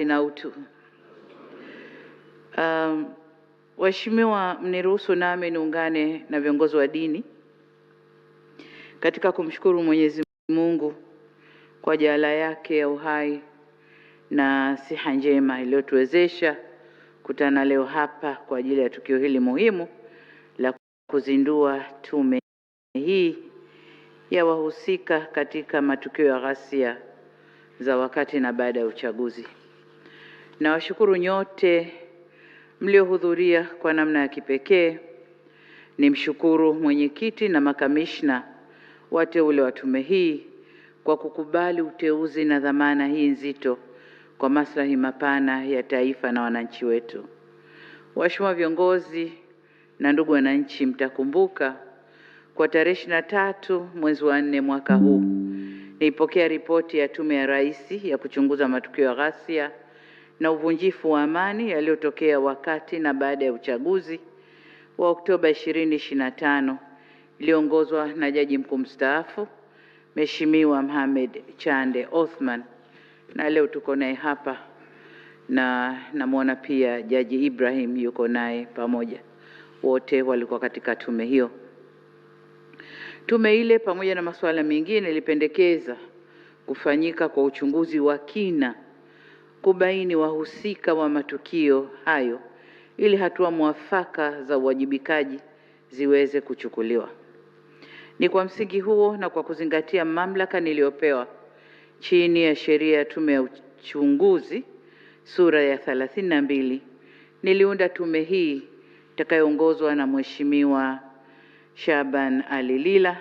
haki na utu. Waheshimiwa, mniruhusu nami niungane na viongozi wa dini katika kumshukuru Mwenyezi Mungu kwa jaala yake ya uhai na siha njema iliyotuwezesha kutana leo hapa kwa ajili ya tukio hili muhimu la kuzindua tume hii ya wahusika katika matukio ya ghasia za wakati na baada ya uchaguzi. Nawashukuru nyote mliohudhuria kwa namna ya kipekee. Nimshukuru mwenyekiti na makamishna wateule wa tume hii kwa kukubali uteuzi na dhamana hii nzito kwa maslahi mapana ya taifa na wananchi wetu. Waheshimiwa viongozi na ndugu wananchi, mtakumbuka kwa tarehe 23 mwezi wa 4 mwaka huu nilipokea ripoti ya Tume ya Rais ya kuchunguza matukio ya ghasia na uvunjifu wa amani yaliyotokea wakati na baada ya uchaguzi wa Oktoba 2025 iliongozwa na Jaji Mkuu mstaafu Mheshimiwa Mohamed Chande Othman, na leo tuko naye hapa na namuona pia Jaji Ibrahim yuko naye pamoja. Wote walikuwa katika tume hiyo. Tume ile pamoja na masuala mengine ilipendekeza kufanyika kwa uchunguzi wa kina kubaini wahusika wa matukio hayo ili hatua mwafaka za uwajibikaji ziweze kuchukuliwa. Ni kwa msingi huo na kwa kuzingatia mamlaka niliyopewa chini ya sheria ya tume ya uchunguzi sura ya 32 niliunda tume hii itakayoongozwa na Mheshimiwa Shaban Ali Lila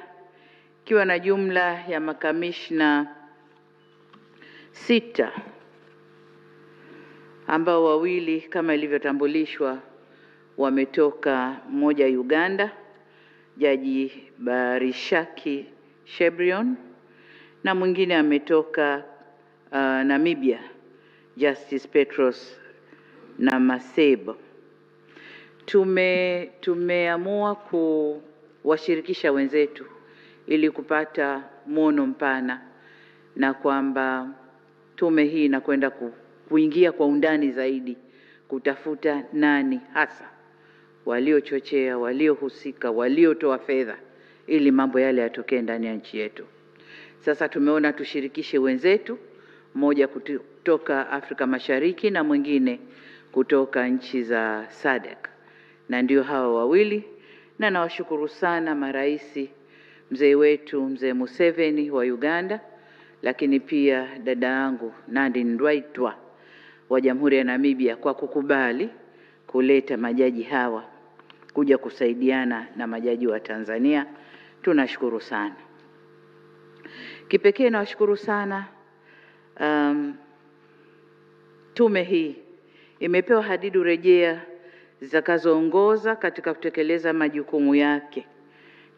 ikiwa na jumla ya makamishna 6 ambao wawili kama ilivyotambulishwa wametoka, mmoja Uganda, Jaji Barishaki Shebrion, na mwingine ametoka Namibia, Justice Petros Namasebo. Tumeamua kuwashirikisha wenzetu ili kupata muono mpana na kwamba tume hii inakwenda kuingia kwa undani zaidi kutafuta nani hasa waliochochea, waliohusika, waliotoa fedha ili mambo yale yatokee ndani ya nchi yetu. Sasa tumeona tushirikishe wenzetu, mmoja kutoka Afrika Mashariki na mwingine kutoka nchi za SADC, na ndio hawa wawili, na nawashukuru sana maraisi, mzee wetu mzee Museveni wa Uganda, lakini pia dada yangu Nandi Ndaitwah wa Jamhuri ya Namibia kwa kukubali kuleta majaji hawa kuja kusaidiana na majaji wa Tanzania. Tunashukuru sana. Kipekee nawashukuru sana tume hii imepewa hadidu rejea zitakazoongoza katika kutekeleza majukumu yake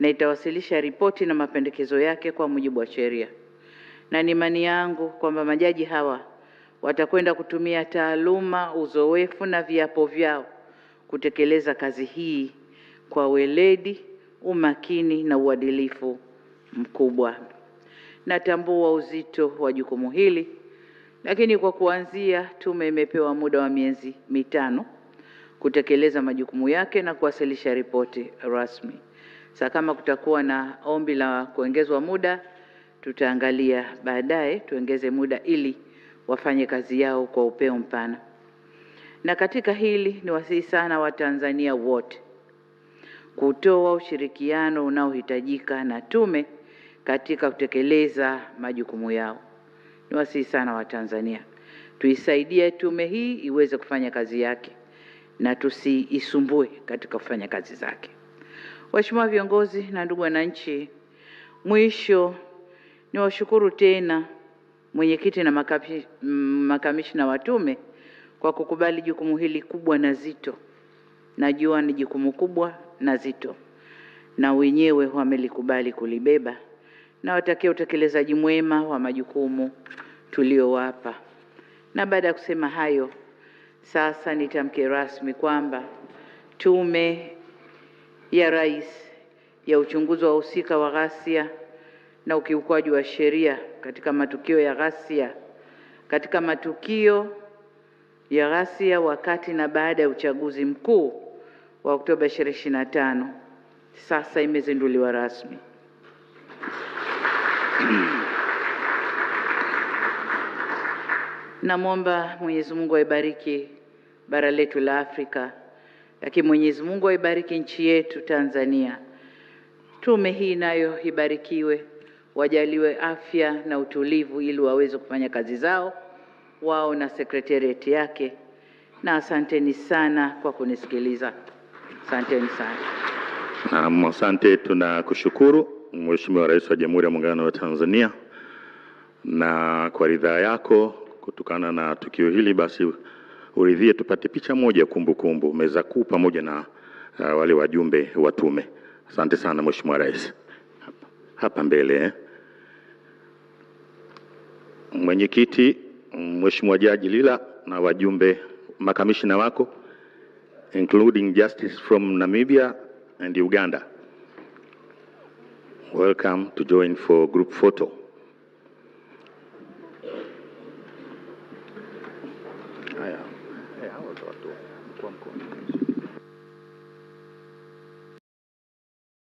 na itawasilisha ripoti na mapendekezo yake kwa mujibu wa sheria, na ni imani yangu kwamba majaji hawa watakwenda kutumia taaluma, uzoefu na viapo vyao kutekeleza kazi hii kwa weledi, umakini na uadilifu mkubwa. Natambua uzito wa jukumu hili, lakini kwa kuanzia tume imepewa muda wa miezi 5 kutekeleza majukumu yake na kuwasilisha ripoti rasmi. Sasa kama kutakuwa na ombi la kuongezwa muda, tutaangalia baadaye tuongeze muda ili wafanye kazi yao kwa upeo mpana. Na katika hili ni wasihi sana Watanzania wote kutoa ushirikiano unaohitajika na tume katika kutekeleza majukumu yao. Ni wasihi sana Watanzania tuisaidie tume hii iweze kufanya kazi yake na tusiisumbue katika kufanya kazi zake. Waheshimiwa viongozi na ndugu wananchi, mwisho ni washukuru tena mwenyekiti na makamishna wa tume kwa kukubali jukumu hili kubwa na zito. Najua ni jukumu kubwa na zito, na wenyewe wamelikubali kulibeba, na watakia utekelezaji mwema wa majukumu tuliowapa. Na baada ya kusema hayo, sasa nitamke rasmi kwamba Tume ya Rais ya uchunguzi wa wahusika wa ghasia na ukiukwaji wa sheria katika matukio ya ghasia katika matukio ya ghasia wakati na baada ya uchaguzi mkuu wa Oktoba 2025 sasa imezinduliwa rasmi. Namwomba Mwenyezi Mungu aibariki bara letu la Afrika, lakini Mwenyezi Mungu aibariki nchi yetu Tanzania. Tume hii nayo ibarikiwe, wajaliwe afya na utulivu ili waweze kufanya kazi zao wao na sekretarieti yake. Na asanteni sana kwa kunisikiliza. Asanteni sana. Asante, tunakushukuru Mheshimiwa Rais wa Jamhuri ya Muungano wa Tanzania, na kwa ridhaa yako kutokana na tukio hili basi uridhie tupate picha moja kumbukumbu meza kuu pamoja na wale wajumbe wa tume. Asante sana Mheshimiwa Rais. Hapa mbele Mwenyekiti Mheshimiwa Jaji Lila na wajumbe makamishina wako including Justice from Namibia and Uganda. Welcome to join for group photo. Haya, hao watu kwa mkono.